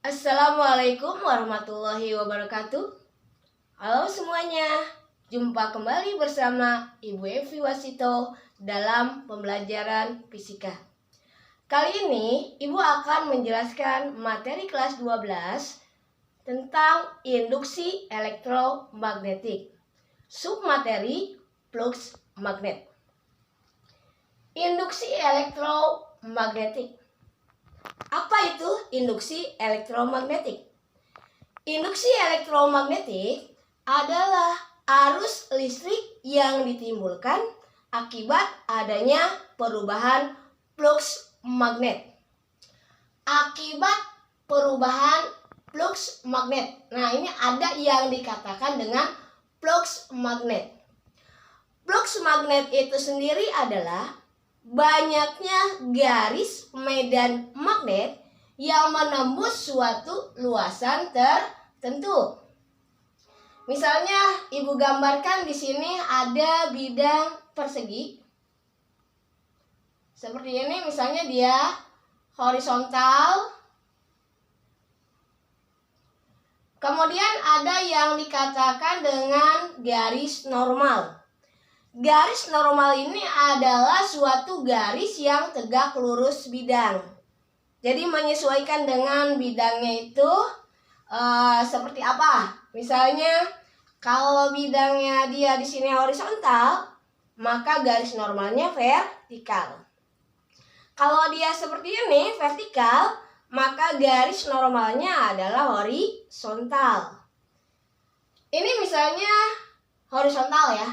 Assalamualaikum warahmatullahi wabarakatuh. Halo semuanya, jumpa kembali bersama Ibu Evi Wasito dalam pembelajaran fisika. Kali ini Ibu akan menjelaskan materi kelas 12 tentang induksi elektromagnetik, submateri flux magnet. Induksi elektromagnetik. Apa itu induksi elektromagnetik? Induksi elektromagnetik adalah arus listrik yang ditimbulkan akibat adanya perubahan flux magnet. Akibat perubahan flux magnet. Nah, ini ada yang dikatakan dengan flux magnet. Flux magnet itu sendiri adalah banyaknya garis medan magnet yang menembus suatu luasan tertentu. Misalnya, Ibu gambarkan di sini ada bidang persegi. Seperti ini, misalnya dia horizontal. Kemudian ada yang dikatakan dengan garis normal. Garis normal ini adalah suatu garis yang tegak lurus bidang. Jadi menyesuaikan dengan bidangnya itu seperti apa? Misalnya kalau bidangnya dia di sini horizontal, maka garis normalnya vertikal. Kalau dia seperti ini vertikal, maka garis normalnya adalah horizontal. Ini misalnya horizontal ya.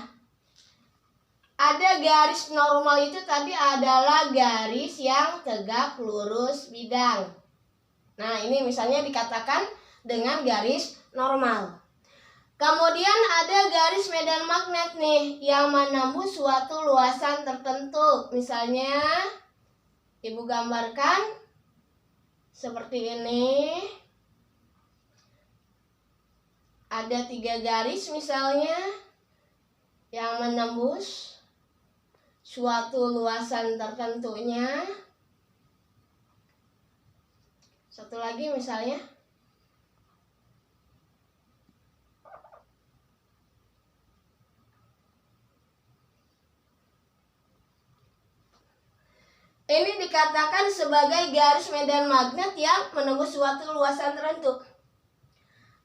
Ada garis normal itu tadi adalah garis yang tegak lurus bidang. Nah, ini misalnya dikatakan dengan garis normal. Kemudian ada garis medan magnet nih yang menembus suatu luasan tertentu. Misalnya Ibu gambarkan seperti ini. Ada 3 garis misalnya yang menembus suatu luasan tertentunya. Satu lagi misalnya. Ini dikatakan sebagai garis medan magnet yang menembus suatu luasan tertentu.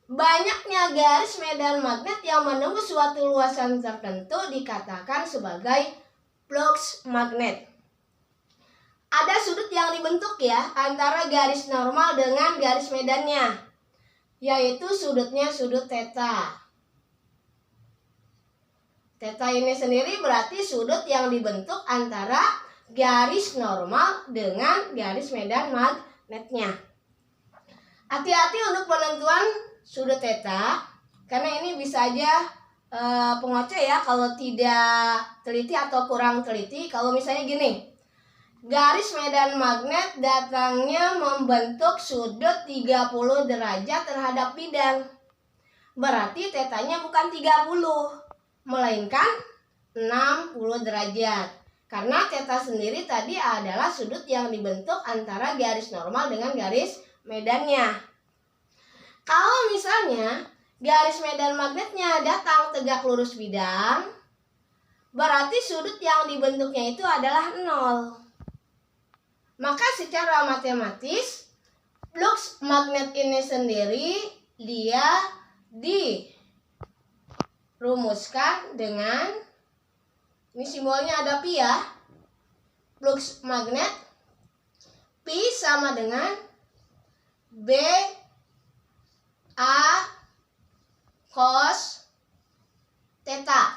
Banyaknya garis medan magnet yang menembus suatu luasan tertentu dikatakan sebagai flux magnet. Ada sudut yang dibentuk ya antara garis normal dengan garis medannya, yaitu sudutnya sudut theta. Theta ini sendiri berarti sudut yang dibentuk antara garis normal dengan garis medan magnetnya. Hati-hati untuk penentuan sudut theta, karena ini bisa aja pengoceh ya kalau tidak teliti atau kurang teliti. Kalau misalnya gini, garis medan magnet datangnya membentuk sudut 30 derajat terhadap bidang. Berarti tetanya bukan 30, melainkan 60 derajat. Karena theta sendiri tadi adalah sudut yang dibentuk antara garis normal dengan garis medannya. Kalau misalnya garis medan magnetnya datang tegak lurus bidang, berarti sudut yang dibentuknya itu adalah 0. Maka secara matematis, flux magnet ini sendiri dia dirumuskan dengan, ini simbolnya ada pi ya, flux magnet pi sama dengan B A cos theta.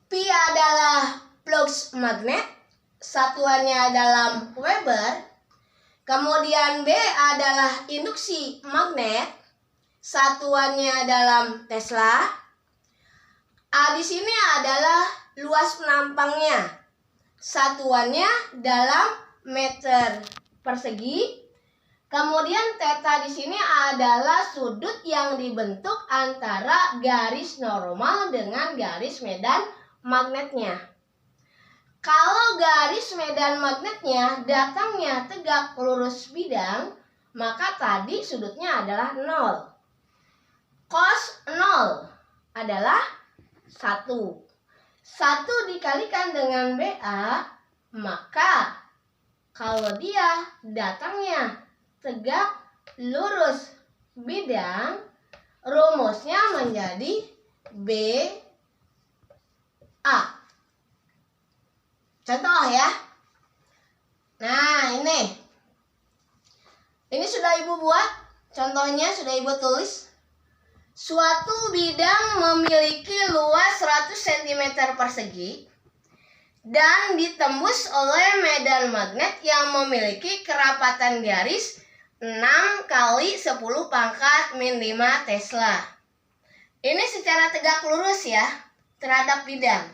Pi adalah flux magnet, satuannya dalam Weber. Kemudian B adalah induksi magnet, satuannya dalam Tesla. A di sini adalah luas penampangnya, satuannya dalam meter persegi. Kemudian theta di sini adalah sudut yang dibentuk antara garis normal dengan garis medan magnetnya. Kalau garis medan magnetnya datangnya tegak lurus bidang, maka tadi sudutnya adalah 0. Cos 0 adalah 1. 1 dikalikan dengan BA, maka kalau dia datangnya tegak lurus bidang, rumusnya menjadi BA. Contoh ya. Nah, ini sudah Ibu buat. Contohnya sudah Ibu tulis. Suatu bidang memiliki luas 100 cm persegi dan ditembus oleh medan magnet yang memiliki kerapatan garis 6 kali 10 pangkat min 5 Tesla. Ini secara tegak lurus ya, terhadap bidang.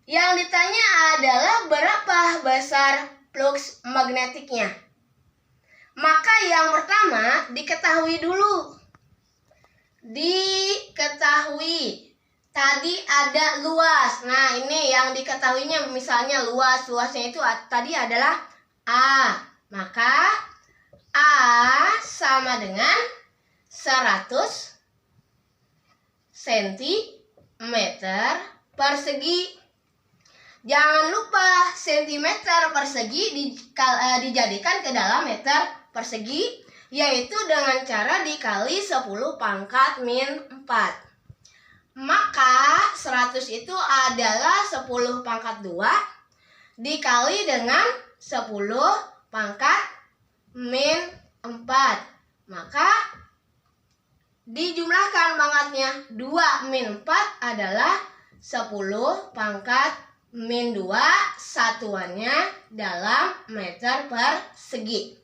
Yang ditanya adalah berapa besar flux magnetiknya. Maka yang pertama diketahui dulu. Tadi ada luas. Nah, ini yang diketahuinya misalnya luasnya itu tadi adalah A. Maka A sama dengan 100 cm persegi. Jangan lupa cm persegi dijadikan ke dalam meter persegi, yaitu dengan cara dikali 10 pangkat min 4. Maka 100 itu adalah 10 pangkat 2 dikali dengan 10 pangkat min 4. Maka dijumlahkan pangkatnya. 2 min 4 adalah 10 pangkat min 2, satuannya dalam meter persegi.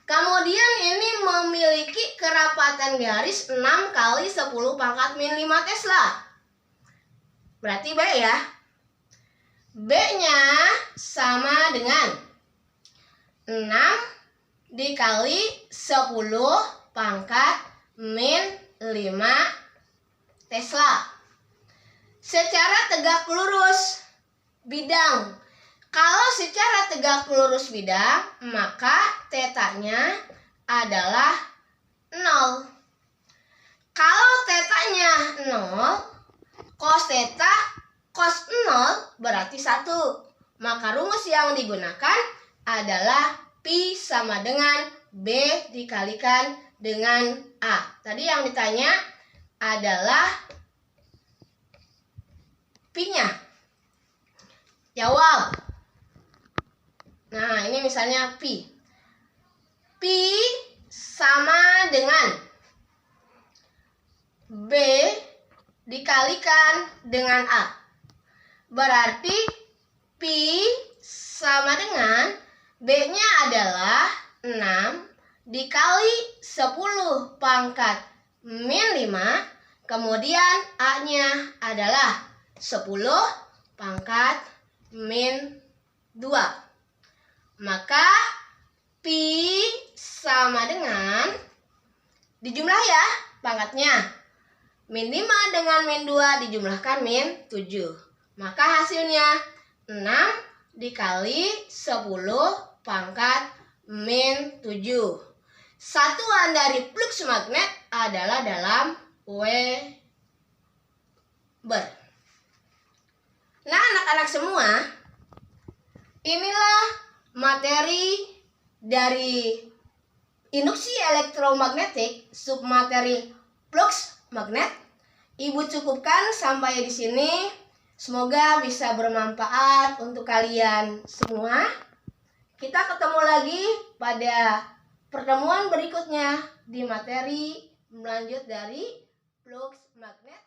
Kemudian ini memiliki kerapatan garis 6 kali 10 pangkat min 5 Tesla. Berarti B ya. B-nya sama dengan 6 dikali 10 pangkat min 5 Tesla. Secara tegak lurus bidang. Kalau secara tegak lurus bidang, maka tetanya adalah 0. Kalau tetanya 0, cos theta cos 0 berarti 1. Maka rumus yang digunakan adalah pi sama dengan B dikalikan dengan A. Tadi yang ditanya adalah pi-nya. Jawab. Nah, ini misalnya pi. Pi sama dengan B dikalikan dengan A. Berarti pi sama dengan B-nya adalah 6 dikali 10 pangkat min 5. Kemudian A-nya adalah 10 pangkat min 2. Maka pi sama dengan, dijumlah ya pangkatnya, min 5 dengan min 2 dijumlahkan min 7. Maka hasilnya 6 dikali 10 pangkat min 7. Satuan dari flux magnet adalah dalam Weber. Nah, anak-anak semua, inilah materi dari induksi elektromagnetik submateri flux magnet. Ibu cukupkan sampai di sini. Semoga bisa bermanfaat untuk kalian semua. Kita ketemu lagi pada pertemuan berikutnya di materi melanjut dari flux magnet.